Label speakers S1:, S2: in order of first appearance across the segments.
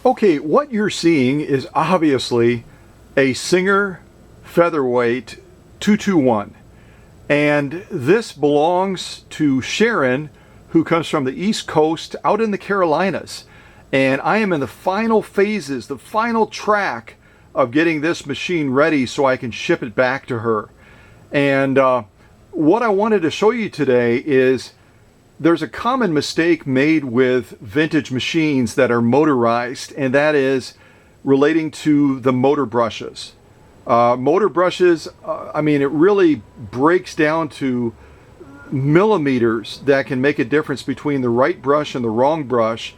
S1: Okay, what you're seeing is obviously a Singer Featherweight 221. And this belongs to Sharon, who comes from the East Coast out in the Carolinas. And I am in the final phases, the final track of getting this machine ready so I can ship it back to her. And what I wanted to show you today is there's a common mistake made with vintage machines that are motorized, and that is relating to the motor brushes. Motor brushes, I mean, it really breaks down to millimeters that can make a difference between the right brush and the wrong brush.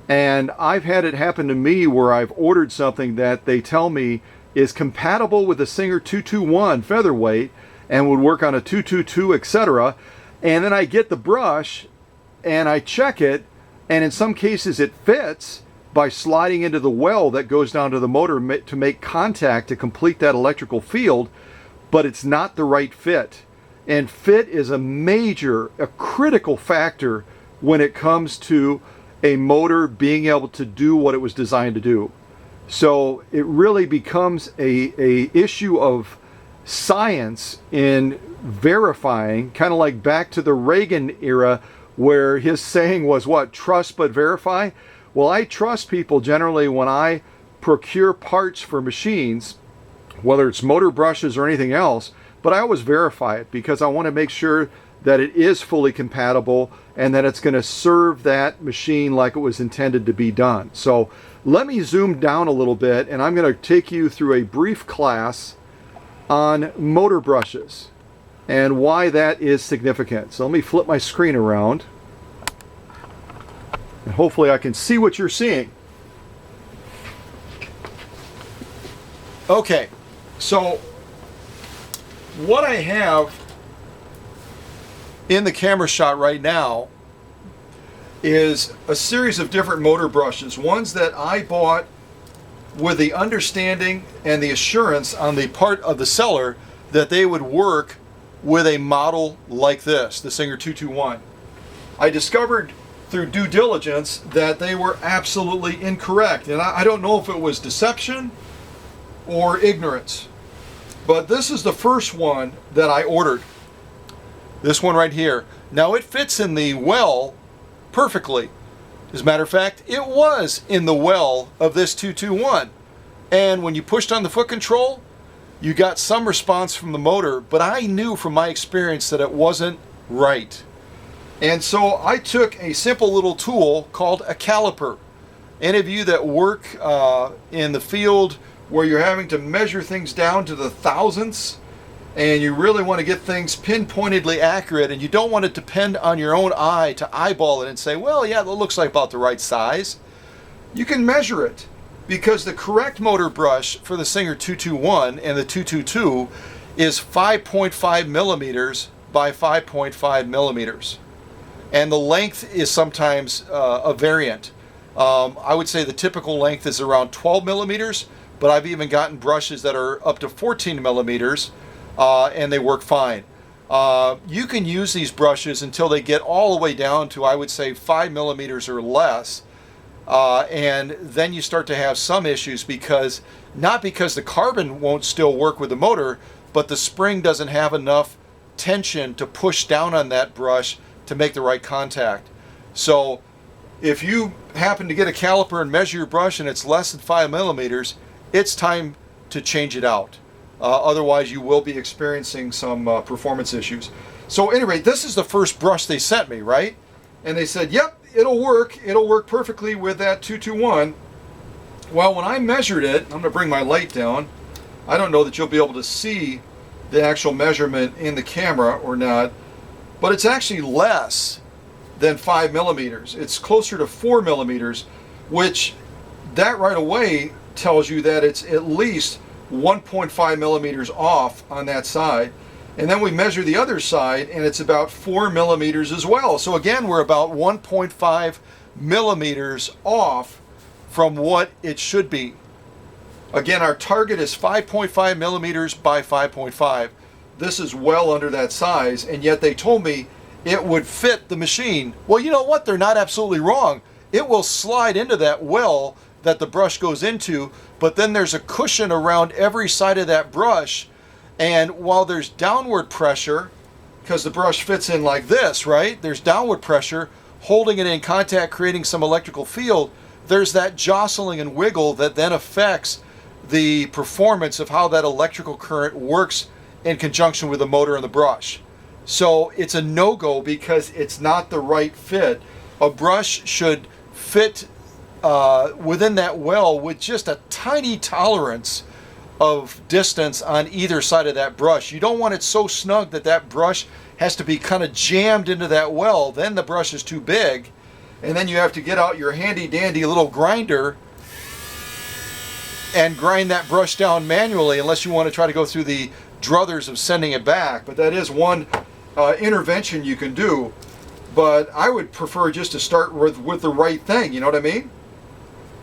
S1: And I've had it happen to me where I've ordered something that they tell me is compatible with the Singer 221 Featherweight and would work on a 222, etc. And then I get the brush and I check it, and in some cases it fits by sliding into the well that goes down to the motor to make contact to complete that electrical field, but it's not the right fit. And fit is a critical factor when it comes to a motor being able to do what it was designed to do. So it really becomes a issue of science in verifying, kind of like back to the Reagan era where his saying was what? Trust but verify. Well, I trust people generally when I procure parts for machines, whether it's motor brushes or anything else, but I always verify it because I want to make sure that it is fully compatible and that it's going to serve that machine like it was intended to be done. So let me zoom down a little bit, and I'm going to take you through a brief class on motor brushes and why that is significant. So let me flip my screen around, and hopefully I can see what you're seeing. Okay, so what I have in the camera shot right now is a series of different motor brushes, ones that I bought with the understanding and the assurance on the part of the seller that they would work with a model like this, the Singer 221. I discovered through due diligence that they were absolutely incorrect, and I don't know if it was deception or ignorance, but this is the first one that I ordered. This one right here. Now it fits in the well perfectly. As a matter of fact, it was in the well of this 221. And when you pushed on the foot control, you got some response from the motor, but I knew from my experience that it wasn't right. And so I took a simple little tool called a caliper. Any of you that work in the field where you're having to measure things down to the thousandths, and you really want to get things pinpointedly accurate, and you don't want to depend on your own eye to eyeball it and say, well, yeah, that looks like about the right size. You can measure it, because the correct motor brush for the Singer 221 and the 222 is 5.5 millimeters by 5.5 millimeters. And the length is sometimes a variant. I would say the typical length is around 12 millimeters, but I've even gotten brushes that are up to 14 millimeters. And they work fine. You can use these brushes until they get all the way down to, I would say, 5 millimeters or less, and then you start to have some issues, not because the carbon won't still work with the motor, but the spring doesn't have enough tension to push down on that brush to make the right contact. So if you happen to get a caliper and measure your brush and it's less than 5 millimeters, it's time to change it out. Otherwise, you will be experiencing some performance issues. So anyway, this is the first brush they sent me, right? And they said, yep, it'll work. It'll work perfectly with that 221. Well, when I measured it, I'm going to bring my light down. I don't know that you'll be able to see the actual measurement in the camera or not, but it's actually less than 5 millimeters. It's closer to 4 millimeters, which that right away tells you that it's at least 1.5 millimeters off on that side. And then we measure the other side, and it's about 4 millimeters as well. So again, we're about 1.5 millimeters off from what it should be. Again, our target is 5.5 millimeters by 5.5. This is well under that size, and yet they told me it would fit the machine. Well, you know what? They're not absolutely wrong. It will slide into that well that the brush goes into, but then there's a cushion around every side of that brush. And while there's downward pressure, because the brush fits in like this, right? There's downward pressure holding it in contact, creating some electrical field. There's that jostling and wiggle that then affects the performance of how that electrical current works in conjunction with the motor and the brush. So it's a no-go because it's not the right fit. A brush should fit within that well with just a tiny tolerance of distance on either side of that brush. You don't want it so snug that that brush has to be kind of jammed into that well. Then the brush is too big, and then you have to get out your handy dandy little grinder and grind that brush down manually, unless you want to try to go through the druthers of sending it back. But that is one intervention you can do. But I would prefer just to start with the right thing, you know what I mean?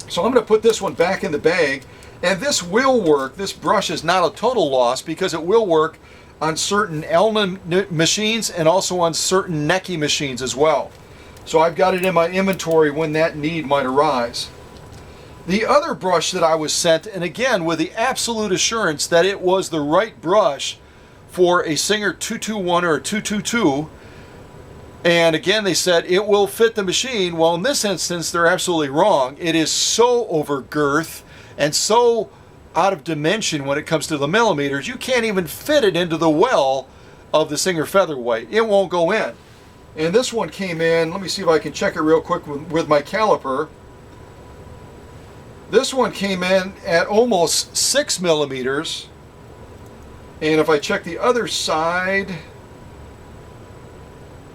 S1: So I'm going to put this one back in the bag, and this will work. This brush is not a total loss because it will work on certain Elna machines and also on certain Necky machines as well. So I've got it in my inventory when that need might arise. The other brush that I was sent, and again with the absolute assurance that it was the right brush for a Singer 221 or a 222, and again they said it will fit the machine. Well, in this instance they're absolutely wrong. It is so over girth and so out of dimension when it comes to the millimeters, you can't even fit it into the well of the Singer Featherweight. It won't go in. And this one came in, let me see if I can check it real quick with my caliper. This one came in at almost 6 millimeters. And if I check the other side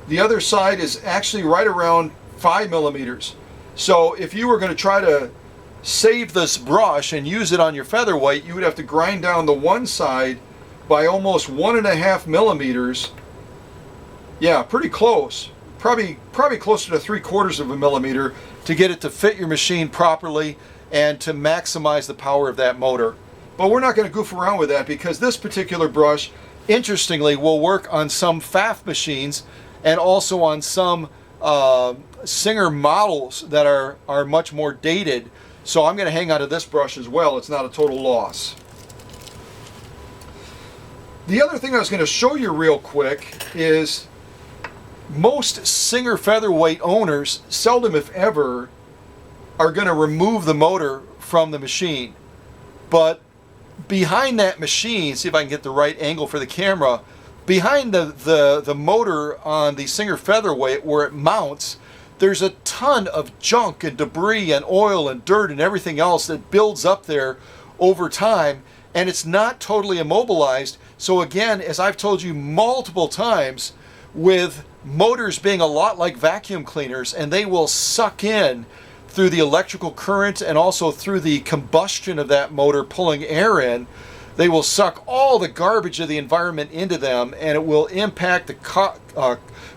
S1: is actually right around 5 millimeters. So if you were going to try to save this brush and use it on your Featherweight, you would have to grind down the one side by almost 1.5 millimeters. Yeah, pretty close. Probably closer to 3/4 of a millimeter to get it to fit your machine properly and to maximize the power of that motor. But we're not going to goof around with that because this particular brush, interestingly, will work on some FAF machines and also on some Singer models that are much more dated. So I'm going to hang on to this brush as well. It's not a total loss. The other thing I was going to show you real quick is most Singer Featherweight owners, seldom if ever, are going to remove the motor from the machine. But behind that machine, see if I can get the right angle for the camera, behind the motor on the Singer Featherweight where it mounts, there's a ton of junk and debris and oil and dirt and everything else that builds up there over time, and it's not totally immobilized. So again, as I've told you multiple times, with motors being a lot like vacuum cleaners, and they will suck in through the electrical current and also through the combustion of that motor pulling air in, they will suck all the garbage of the environment into them, and it will impact the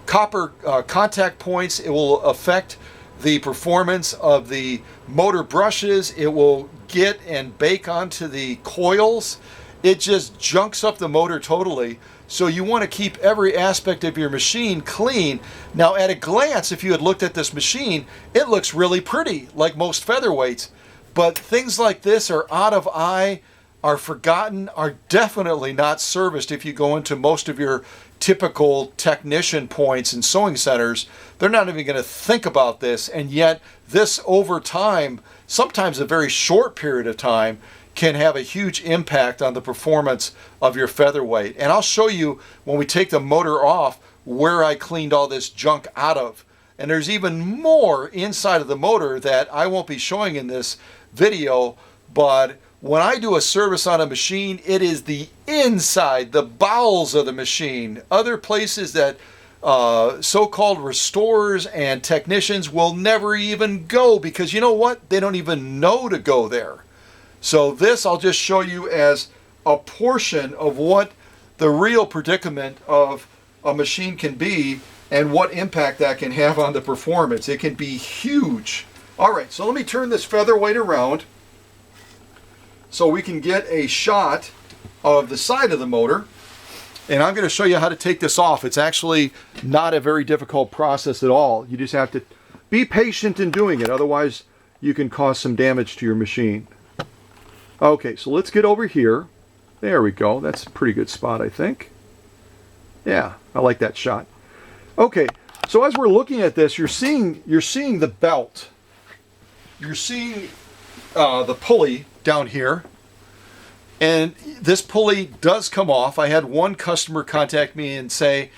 S1: copper contact points. It will affect the performance of the motor brushes. It will get and bake onto the coils. It just junks up the motor totally. So you want to keep every aspect of your machine clean. Now at a glance, if you had looked at this machine, it looks really pretty, like most Featherweights. But things like this are out of eye, are forgotten, are definitely not serviced if you go into most of your typical technician points and sewing centers. They're not even going to think about this, and yet this over time, sometimes a very short period of time, can have a huge impact on the performance of your Featherweight. And I'll show you when we take the motor off where I cleaned all this junk out of. And there's even more inside of the motor that I won't be showing in this video, but when I do a service on a machine, it is the inside, the bowels of the machine. Other places that so-called restorers and technicians will never even go because you know what? They don't even know to go there. So this I'll just show you as a portion of what the real predicament of a machine can be and what impact that can have on the performance. It can be huge. All right, so let me turn this Featherweight around so we can get a shot of the side of the motor. And I'm going to show you how to take this off. It's actually not a very difficult process at all. You just have to be patient in doing it. Otherwise, you can cause some damage to your machine. Okay, so let's get over here. There we go. That's a pretty good spot, I think. Yeah, I like that shot. Okay, so as we're looking at this, you're seeing the belt. You're seeing the pulley down here. And this pulley does come off. I had one customer contact me and say,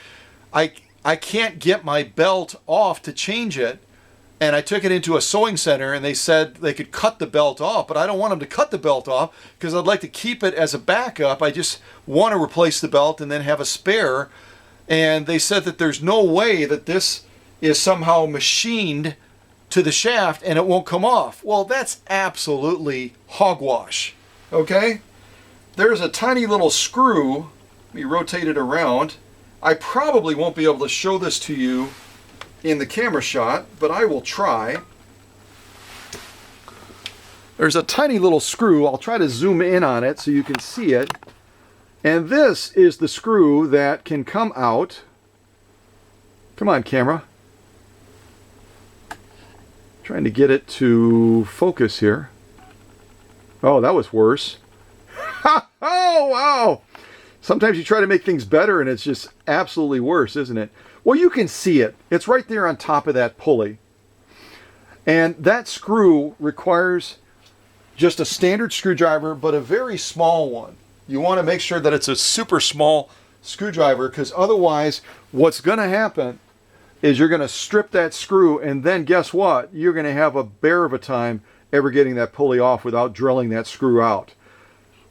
S1: I can't get my belt off to change it. And I took it into a sewing center and they said they could cut the belt off, but I don't want them to cut the belt off because I'd like to keep it as a backup. I just want to replace the belt and then have a spare. And they said that there's no way that this is somehow machined to the shaft and it won't come off. Well, that's absolutely hogwash. Okay? There's a tiny little screw. Let me rotate it around. I probably won't be able to show this to you in the camera shot, but I will try. There's a tiny little screw. I'll try to zoom in on it so you can see it. And this is the screw that can come out. Come on, camera. Trying to get it to focus here. Oh, that was worse. Oh, wow. Sometimes you try to make things better and it's just absolutely worse, isn't it? Well, you can see it. It's right there on top of that pulley. And that screw requires just a standard screwdriver, but a very small one. You want to make sure that it's a super small screwdriver because otherwise what's going to happen is you're going to strip that screw and then guess what? You're going to have a bear of a time ever getting that pulley off without drilling that screw out.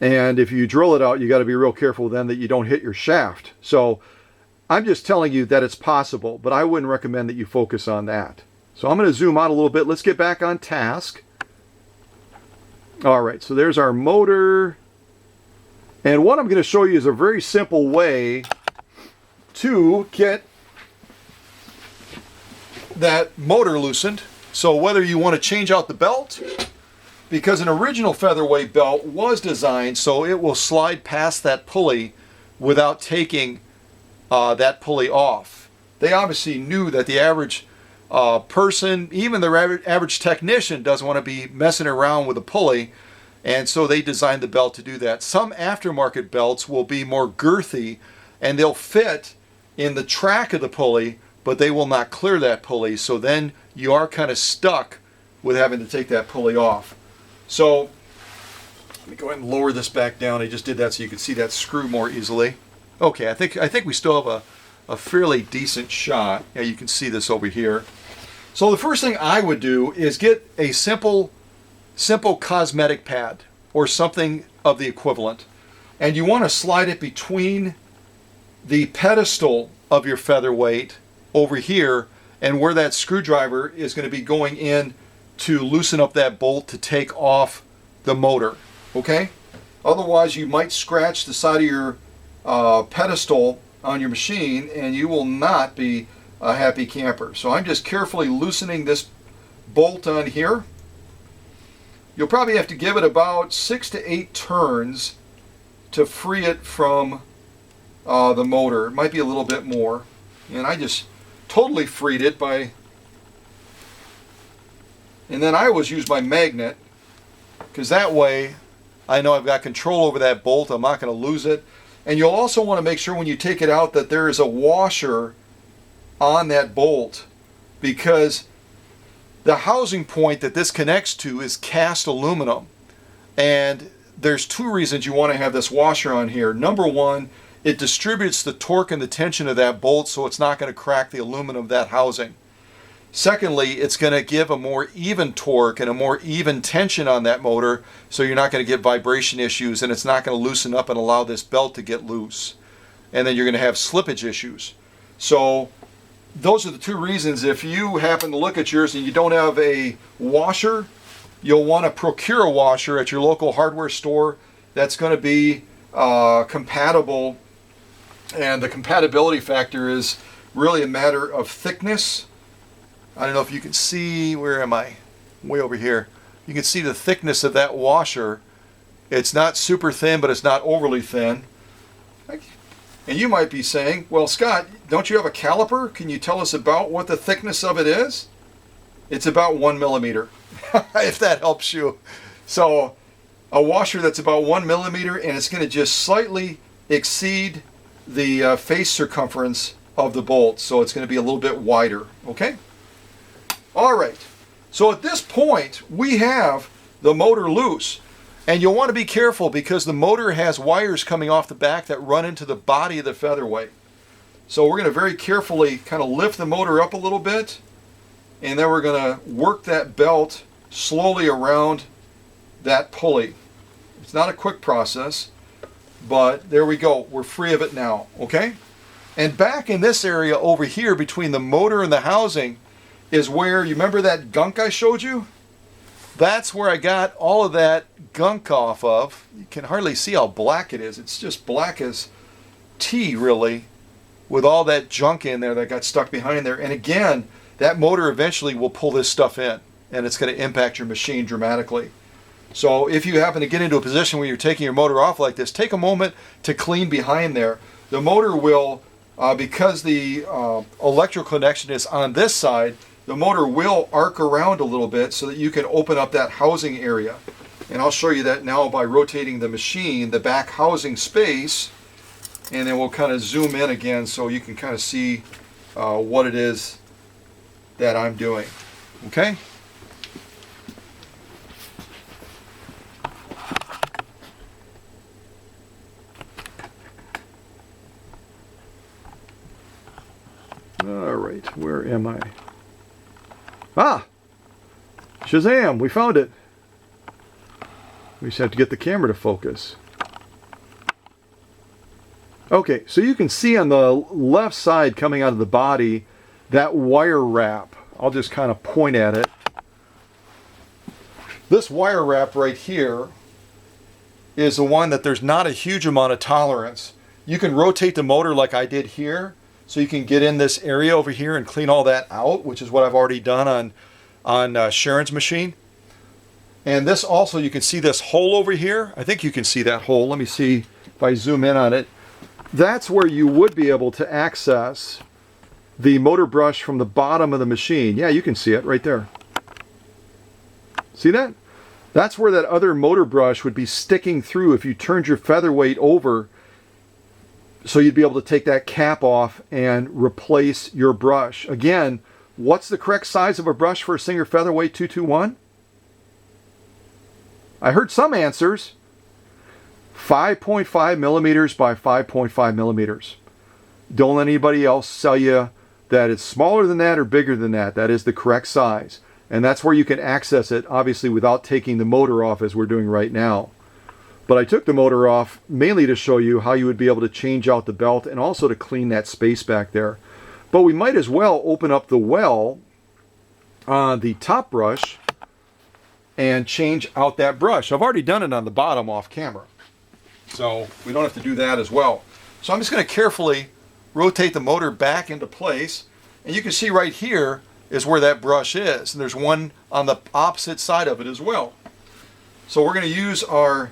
S1: And if you drill it out, you got to be real careful then that you don't hit your shaft. So I'm just telling you that it's possible, but I wouldn't recommend that you focus on that. So I'm going to zoom out a little bit. Let's get back on task. All right, so there's our motor. And what I'm going to show you is a very simple way to get that motor loosened. So whether you want to change out the belt, because an original Featherweight belt was designed so it will slide past that pulley without taking that pulley off. They obviously knew that the average person, even the average technician, doesn't want to be messing around with a pulley, and so they designed the belt to do that. Some aftermarket belts will be more girthy and they'll fit in the track of the pulley, but they will not clear that pulley, so then you are kind of stuck with having to take that pulley off. So let me go ahead and lower this back down. I just did that so you can see that screw more easily. Okay, I think we still have a fairly decent shot. Yeah, you can see this over here. So the first thing I would do is get a simple cosmetic pad or something of the equivalent. And you want to slide it between the pedestal of your Featherweight over here and where that screwdriver is going to be going in to loosen up that bolt to take off the motor. Okay? Otherwise you might scratch the side of your pedestal on your machine and you will not be a happy camper. So I'm just carefully loosening this bolt on here. You'll probably have to give it about 6 to 8 turns to free it from the motor. It might be a little bit more. And I just totally freed it by, and then I always use my magnet because that way I know I've got control over that bolt. I'm not going to lose it. And you'll also want to make sure when you take it out that there is a washer on that bolt, because the housing point that this connects to is cast aluminum. And there's 2 reasons you want to have this washer on here. Number one, it distributes the torque and the tension of that bolt so it's not going to crack the aluminum of that housing. Secondly, it's going to give a more even torque and a more even tension on that motor, so you're not going to get vibration issues and it's not going to loosen up and allow this belt to get loose. And then you're going to have slippage issues. So those are the 2 reasons. If you happen to look at yours and you don't have a washer, you'll want to procure a washer at your local hardware store that's going to be compatible. And the compatibility factor is really a matter of thickness. I don't know if you can see, where am I? Way over here. You can see the thickness of that washer. It's not super thin, but it's not overly thin. And you might be saying, well, Scott, don't you have a caliper? Can you tell us about what the thickness of it is? It's about 1 millimeter, if that helps you. So a washer that's about 1 millimeter, and it's going to just slightly exceed the face circumference of the bolt. So it's going to be a little bit wider, okay? All right, so at this point, we have the motor loose. And you'll want to be careful because the motor has wires coming off the back that run into the body of the Featherweight. So we're going to very carefully kind of lift the motor up a little bit, and then we're going to work that belt slowly around that pulley. It's not a quick process, but there we go. We're free of it now, okay? And back in this area over here between the motor and the housing is where, you remember that gunk I showed you? That's where I got all of that gunk off of. You can hardly see how black it is. It's just black as tea, really, with all that junk in there that got stuck behind there. And again, that motor eventually will pull this stuff in, and it's going to impact your machine dramatically. So if you happen to get into a position where you're taking your motor off like this, take a moment to clean behind there. The motor will, because the electrical connection is on this side, the motor will arc around a little bit so that you can open up that housing area. And I'll show you that now by rotating the machine, the back housing space, and then we'll kind of zoom in again so you can kind of see what it is that I'm doing. Okay? All right, where am I? Ah! Shazam! We found it! We just have to get the camera to focus. Okay, so you can see on the left side coming out of the body that wire wrap. I'll just kind of point at it. This wire wrap right here is the one that there's not a huge amount of tolerance. You can rotate the motor like I did here, so you can get in this area over here and clean all that out, which is what I've already done on Sharon's machine. And this also, you can see this hole over here. I think you can see that hole. Let me see if I zoom in on it. That's where you would be able to access the motor brush from the bottom of the machine. Yeah, you can see it right there. See that? That's where that other motor brush would be sticking through if you turned your Featherweight over, so you'd be able to take that cap off and replace your brush. Again, what's the correct size of a brush for a Singer Featherweight 221? I heard some answers. 5.5 millimeters by 5.5 millimeters. Don't let anybody else tell you that it's smaller than that or bigger than that. That is the correct size. And that's where you can access it, obviously, without taking the motor off as we're doing right now. But I took the motor off mainly to show you how you would be able to change out the belt and also to clean that space back there. But we might as well open up the well on the top brush and change out that brush. I've already done it on the bottom off camera, so we don't have to do that as well. So I'm just going to carefully rotate the motor back into place, and you can see right here is where that brush is, and there's one on the opposite side of it as well. So we're going to use our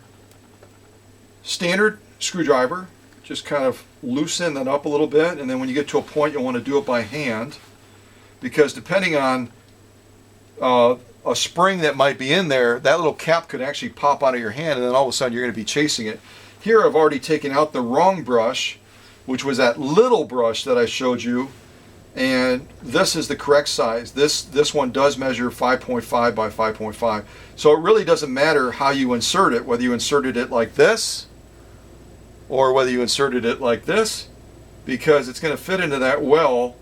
S1: standard screwdriver, just kind of loosen that up a little bit, and then when you get to a point you'll want to do it by hand, because depending on a spring that might be in there, that little cap could actually pop out of your hand, and then all of a sudden you're going to be chasing it. Here I've already taken out the wrong brush, which was that little brush that I showed you, and this is the correct size. This one does measure 5.5 by 5.5. So it really doesn't matter how you insert it, whether you inserted it like this or whether you inserted it like this, because it's going to fit into that well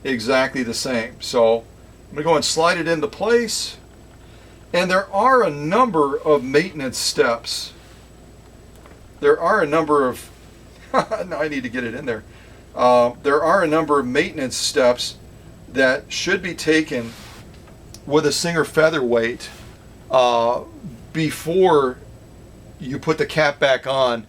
S1: exactly the same. So I'm going to go and slide it into place, and there are a number of maintenance steps. There are a number of now I need to get it in there. There are a number of maintenance steps that should be taken with a Singer Featherweight before you put the cap back on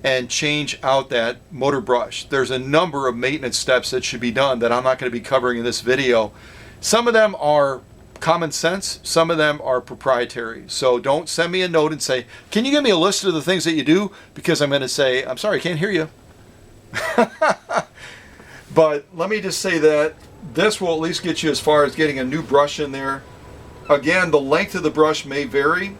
S1: and change out that motor brush. There's a number of maintenance steps that should be done that I'm not going to be covering in this video. Some of them are common sense, some of them are proprietary. So don't send me a note and say, can you give me a list of the things that you do? Because I'm going to say, I'm sorry, I can't hear you. But let me just say that this will at least get you as far as getting a new brush in there. Again, the length of the brush may vary,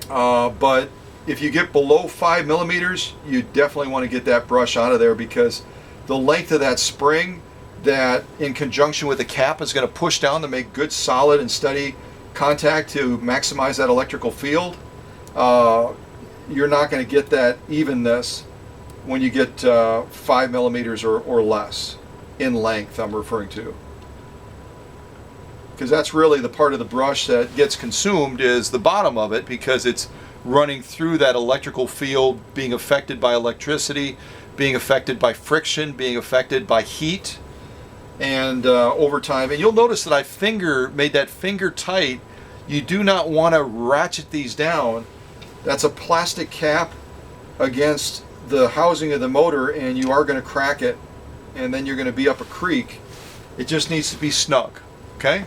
S1: but if you get below 5 millimeters, you definitely want to get that brush out of there, because the length of that spring, that in conjunction with the cap, is going to push down to make good, solid, and steady contact to maximize that electrical field. You're not going to get that evenness when you get 5 millimeters or less in length, I'm referring to. Because that's really the part of the brush that gets consumed, is the bottom of it, because it's running through that electrical field, being affected by electricity, being affected by friction, being affected by heat, and over time. And you'll notice that I made that finger tight. You do not want to ratchet these down. That's a plastic cap against the housing of the motor, and you are going to crack it, and then you're going to be up a creek. It just needs to be snug, okay?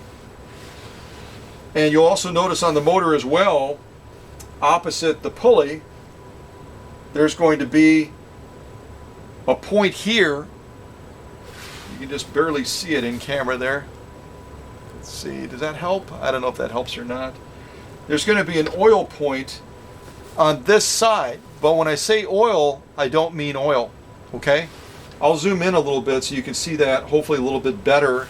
S1: And you'll also notice on the motor as well, opposite the pulley, there's going to be a point here. You can just barely see it in camera there. Let's see, does that help? I don't know if that helps or not. There's going to be an oil point on this side, but when I say oil, I don't mean oil, okay? I'll zoom in a little bit so you can see that hopefully a little bit better.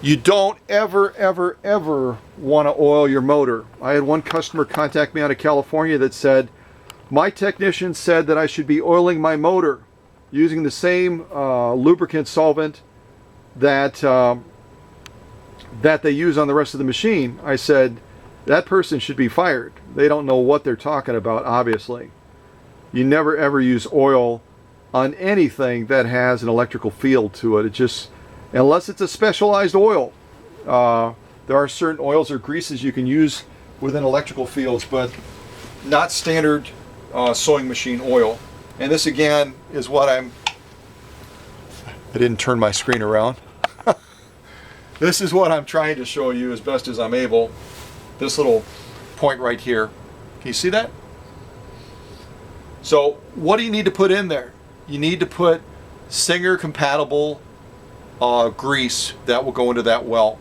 S1: You don't ever, ever, ever want to oil your motor. I had one customer contact me out of California that said, my technician said that I should be oiling my motor using the same lubricant solvent that that they use on the rest of the machine. I said, that person should be fired. They don't know what they're talking about, obviously. You never ever use oil on anything that has an electrical field to it. It just, unless it's a specialized oil. There are certain oils or greases you can use within electrical fields, but not standard sewing machine oil. And this again is what I didn't turn my screen around. This is what I'm trying to show you as best as I'm able. This little point right here. Can you see that? So what do you need to put in there? You need to put Singer compatible grease that will go into that well.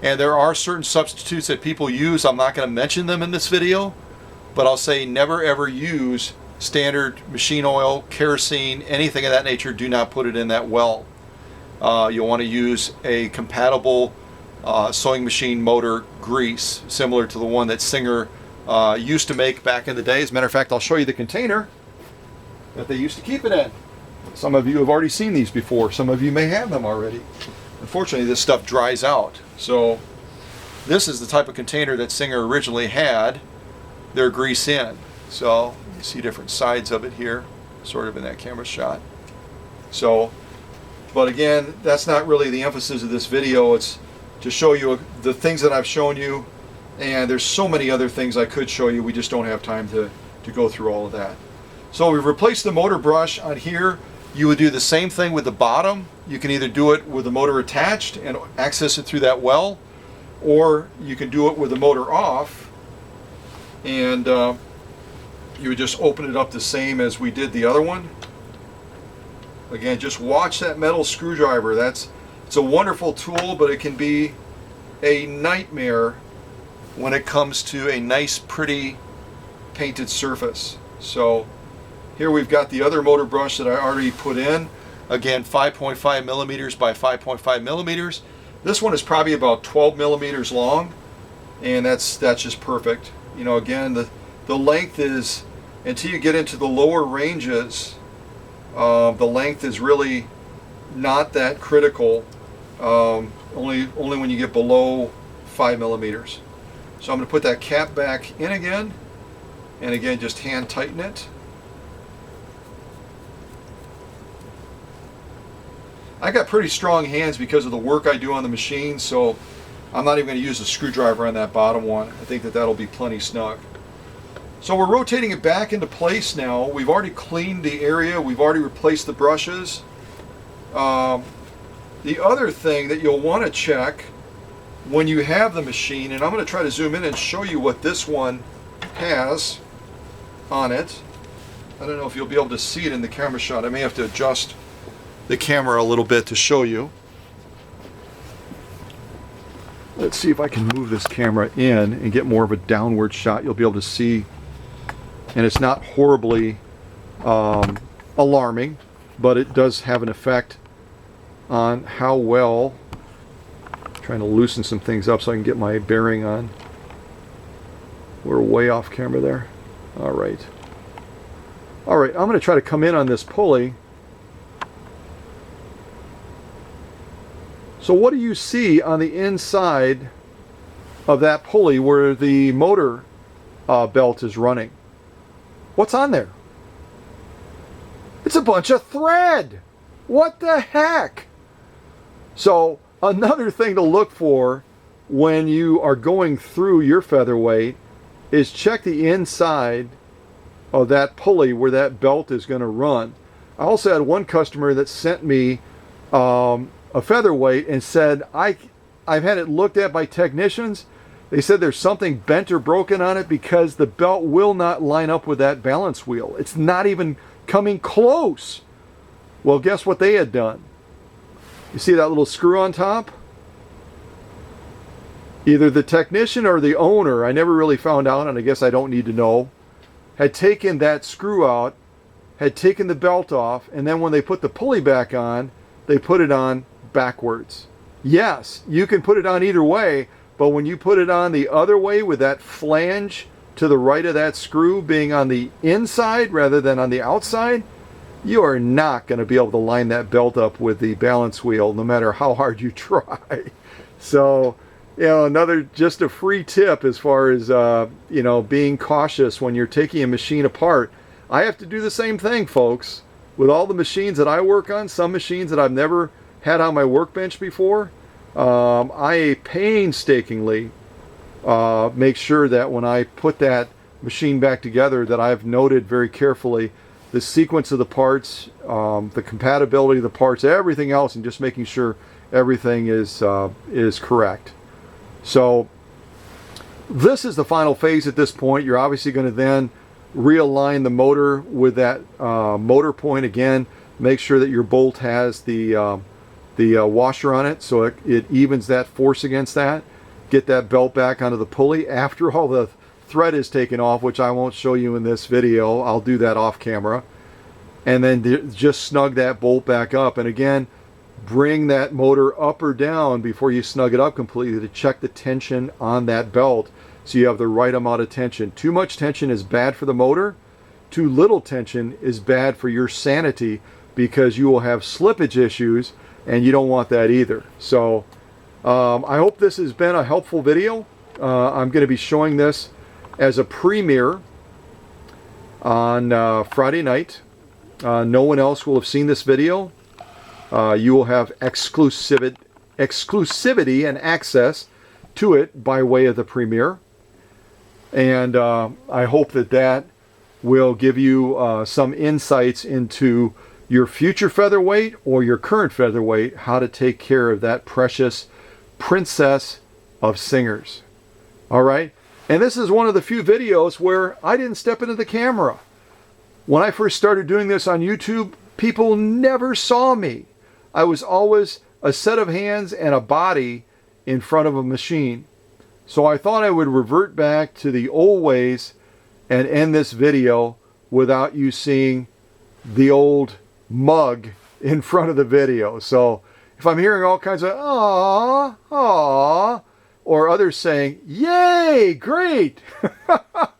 S1: And there are certain substitutes that people use. I'm not going to mention them in this video, but I'll say never ever use standard machine oil, kerosene, anything of that nature. Do not put it in that well. You'll want to use a compatible sewing machine motor grease, similar to the one that Singer used to make back in the day. As a matter of fact, I'll show you the container that they used to keep it in. Some of you have already seen these before. Some of you may have them already. Unfortunately, this stuff dries out. So this is the type of container that Singer originally had their grease in. So you see different sides of it here, sort of in that camera shot. So, but again, that's not really the emphasis of this video. It's to show you the things that I've shown you, and there's so many other things I could show you. We just don't have time to go through all of that. So we've replaced the motor brush on here. You would do the same thing with the bottom. You can either do it with the motor attached and access it through that well, or you can do it with the motor off, and you would just open it up the same as we did the other one. Again, just watch that metal screwdriver. It's a wonderful tool, but it can be a nightmare when it comes to a nice, pretty painted surface. So here we've got the other motor brush that I already put in. Again, 5.5 millimeters by 5.5 millimeters. This one is probably about 12 millimeters long, and that's just perfect. You know, again, the length is, until you get into the lower ranges, the length is really not that critical. Only when you get below 5 millimeters. So I'm going to put that cap back in again, and again just hand tighten it. I got pretty strong hands because of the work I do on the machine, so I'm not even going to use a screwdriver on that bottom one. I think that that'll be plenty snug. So we're rotating it back into place now. We've already cleaned the area. We've already replaced the brushes. The other thing that you'll want to check when you have the machine, and I'm going to try to zoom in and show you what this one has on it. I don't know if you'll be able to see it in the camera shot. I may have to adjust the camera a little bit to show you. Let's see if I can move this camera in and get more of a downward shot. You'll be able to see, and it's not horribly alarming, but it does have an effect on how well. I'm trying to loosen some things up so I can get my bearing on. We're way off camera there. All right. All right, I'm going to try to come in on this pulley. So what do you see on the inside of that pulley where the motor belt is running? What's on there? It's a bunch of thread. What the heck? So another thing to look for when you are going through your featherweight is check the inside of that pulley where that belt is going to run. I also had one customer that sent me a featherweight and said, I've had it looked at by technicians. They said there's something bent or broken on it because the belt will not line up with that balance wheel. It's not even coming close. Well, guess what they had done? You see that little screw on top? Either the technician or the owner, I never really found out, and I guess I don't need to know, had taken that screw out, had taken the belt off, and then when they put the pulley back on, they put it on backwards. Yes, you can put it on either way, but when you put it on the other way with that flange to the right of that screw being on the inside rather than on the outside, you are not going to be able to line that belt up with the balance wheel no matter how hard you try. So, you know, another just a free tip as far as you know, being cautious when you're taking a machine apart. I have to do the same thing, folks, with all the machines that I work on. Some machines that I've never had on my workbench before, I painstakingly make sure that when I put that machine back together that I've noted very carefully the sequence of the parts, the compatibility of the parts, everything else, and just making sure everything is correct. So this is the final phase at this point. You're obviously going to then realign the motor with that motor point again. Make sure that your bolt has the washer on it so it evens that force against that. Get that belt back onto the pulley after all the thread is taken off, which I won't show you in this video. I'll do that off camera. And then just snug that bolt back up. And again, bring that motor up or down before you snug it up completely to check the tension on that belt so you have the right amount of tension. Too much tension is bad for the motor. Too little tension is bad for your sanity because you will have slippage issues, and you don't want that either. So I hope this has been a helpful video. I'm going to be showing this as a premiere on Friday night. No one else will have seen this video. You will have exclusivity and access to it by way of the premiere. And I hope that will give you some insights into your future featherweight or your current featherweight, how to take care of that precious princess of singers. All right? And this is one of the few videos where I didn't step into the camera. When I first started doing this on YouTube, people never saw me. I was always a set of hands and a body in front of a machine. So I thought I would revert back to the old ways and end this video without you seeing the old mug in front of the video. So if I'm hearing all kinds of "aww, aww," or others saying "yay, great,"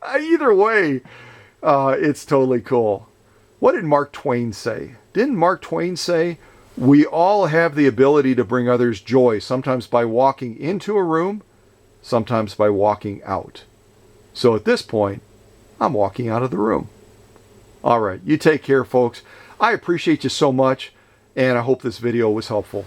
S1: either way, it's totally cool. What did Mark Twain say? Didn't Mark Twain say, we all have the ability to bring others joy, sometimes by walking into a room, sometimes by walking out. So at this point, I'm walking out of the room. All right, you take care, folks. I appreciate you so much, and I hope this video was helpful.